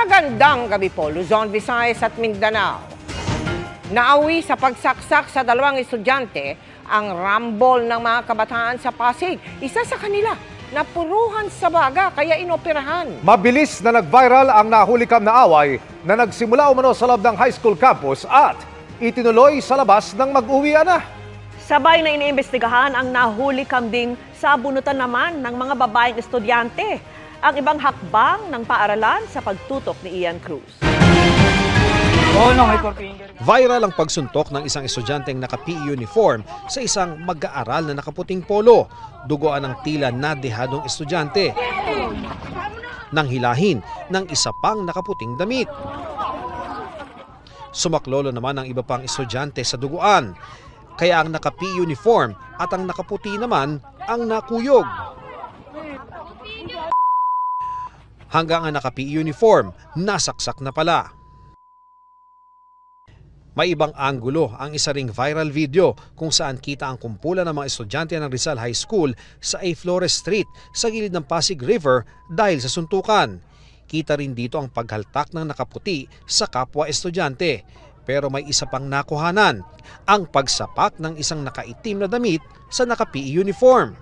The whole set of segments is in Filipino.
Magandang gabi po, Luzon, Visayas at Mindanao. Naawi sa pagsaksak sa dalawang estudyante ang rambol ng mga kabataan sa Pasig. Isa sa kanila, napuruhan sa baga kaya inoperahan. Mabilis na nag-viral ang nahulikam na away na nagsimula umano sa loob ng high school campus at itinuloy sa labas ng mag-uwian na. Sabay na iniimbestigahan ang nahulikam ding sabunutan naman ng mga babaeng estudyante. Ang ibang hakbang ng paaralan sa pagtutok ni Ian Cruz. Viral ang pagsuntok ng isang estudyanteng naka-PE uniform sa isang mag-aaral na nakaputing polo. Duguan ng tila na dehadong estudyante nang hilahin ng isa pang nakaputing damit. Sumaklolo naman ang iba pang estudyante sa duguan. Kaya ang naka-PE uniform at ang nakaputi naman ang nakuyog. Hanggang ang naka-PE uniform, nasaksak na pala. May ibang anggulo ang isa ring viral video kung saan kita ang kumpulan ng mga estudyante ng Rizal High School sa A. Flores Street sa gilid ng Pasig River dahil sa suntukan. Kita rin dito ang paghaltak ng nakaputi sa kapwa estudyante. Pero may isa pang nakuhanan, ang pagsapak ng isang nakaitim na damit sa naka-PE uniform.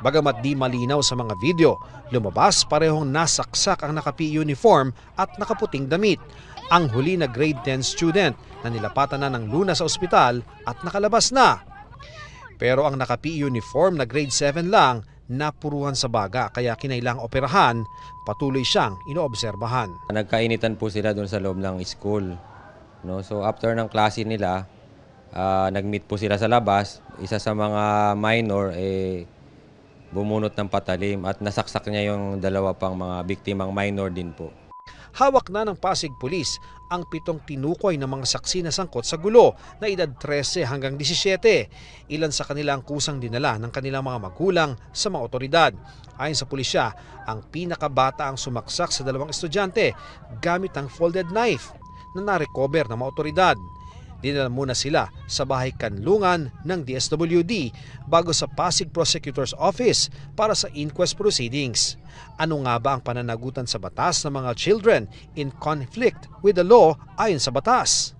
Bagamat di malinaw sa mga video, lumabas parehong nasaksak ang naka-PE uniform at nakaputing damit. Ang huli na grade 10 student na nilapatan na ng luna sa ospital at nakalabas na. Pero ang naka-PE uniform na grade 7 lang napuruhan sa baga kaya kinailang operahan, patuloy siyang inoobserbahan. Nagkainitan po sila doon sa loob ng school. No? So after ng klase nila, nag-meet po sila sa labas. Isa sa mga minor bumunot ng patalim at nasaksak niya yung dalawa pang mga biktimang minor din po. Hawak na ng Pasig Police ang 7 tinukoy ng mga saksi na sangkot sa gulo na edad 13 hanggang 17. Ilan sa kanila ang kusang dinala ng kanilang mga magulang sa mga otoridad. Ayon sa pulisya, ang pinakabata ang sumaksak sa dalawang estudyante gamit ang folded knife na na-recover ng mga otoridad. Dinala muna sila sa bahay kanlungan ng DSWD bago sa Pasig Prosecutor's Office para sa inquest proceedings. Ano nga ba ang pananagutan sa batas ng mga children in conflict with the law ayon sa batas?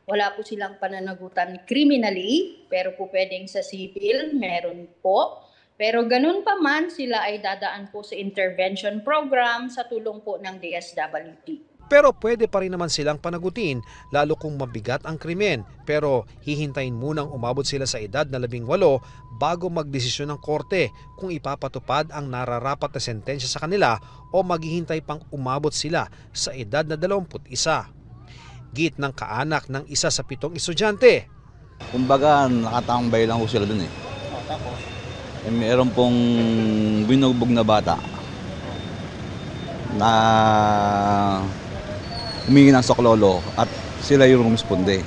Wala po silang pananagutan criminally, pero po pwedeng sa civil, meron po. Pero ganun pa man, sila ay dadaan po sa intervention program sa tulong po ng DSWD. Pero pwede pa rin naman silang panagutin lalo kung mabigat ang krimen. Pero hihintayin munang umabot sila sa edad na 18 bago magdesisyon ng korte kung ipapatupad ang nararapat na sentensya sa kanila o maghihintay pang umabot sila sa edad na 21. Git ng kaanak ng isa sa 7 estudyante. Kumbaga nakatambay lang ko sila dun eh. Meron pong binugbog na bata na humingi ng soklolo at sila yung rumisponde.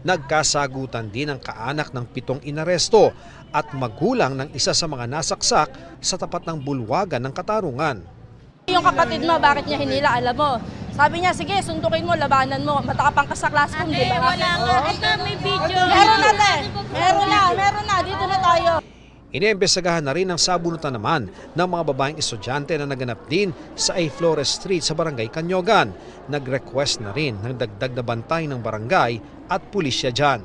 Nagkasagutan din ang kaanak ng 7 inaresto at magulang ng isa sa mga nasaksak sa tapat ng bulwagan ng Katarungan. Yung kapatid mo, bakit niya hinila, alam mo? Sabi niya, sige, suntukin mo, labanan mo, matakapang ka sa classroom, di ba? Wala nga, ito may video. Meron na, dito na tayo. Iniimbestigahan na rin ang sabunutan naman ng mga babaeng estudyante na naganap din sa A. Flores Street sa Barangay Canyogan. Nag-request na rin ng dagdag na bantay ng barangay at pulisya dyan.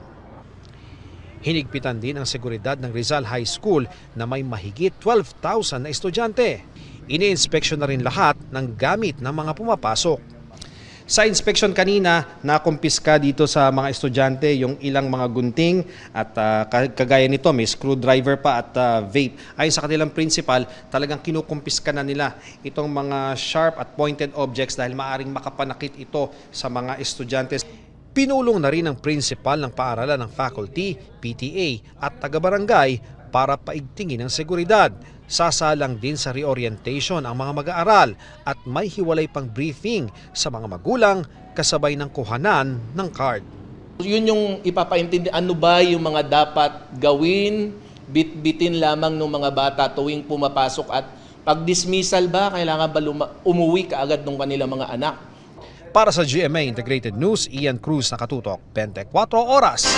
Hinigpitan din ang seguridad ng Rizal High School na may mahigit 12,000 na estudyante. Ini-inspeksyon na rin lahat ng gamit ng mga pumapasok. Sa inspeksyon kanina, nakumpiska dito sa mga estudyante yung ilang mga gunting at kagaya nito may screwdriver pa at vape. Ayon sa kanilang principal, talagang kinukumpiska na nila itong mga sharp at pointed objects dahil maaring makapanakit ito sa mga estudyante. Pinulong na rin ng principal ng paaralan ng faculty, PTA at taga-barangay para paigtingin ang seguridad. Sasalang din sa reorientation ang mga mag-aaral at may hiwalay pang briefing sa mga magulang kasabay ng kuhanan ng card. Yun yung ipapaintindi, ano ba yung mga dapat gawin, bit-bitin lamang ng mga bata tuwing pumapasok at pag-dismissal ba, kailangan ba umuwi kaagad ng kanilang mga anak? Para sa GMA Integrated News, Ian Cruz, nakatutok, 24 Oras.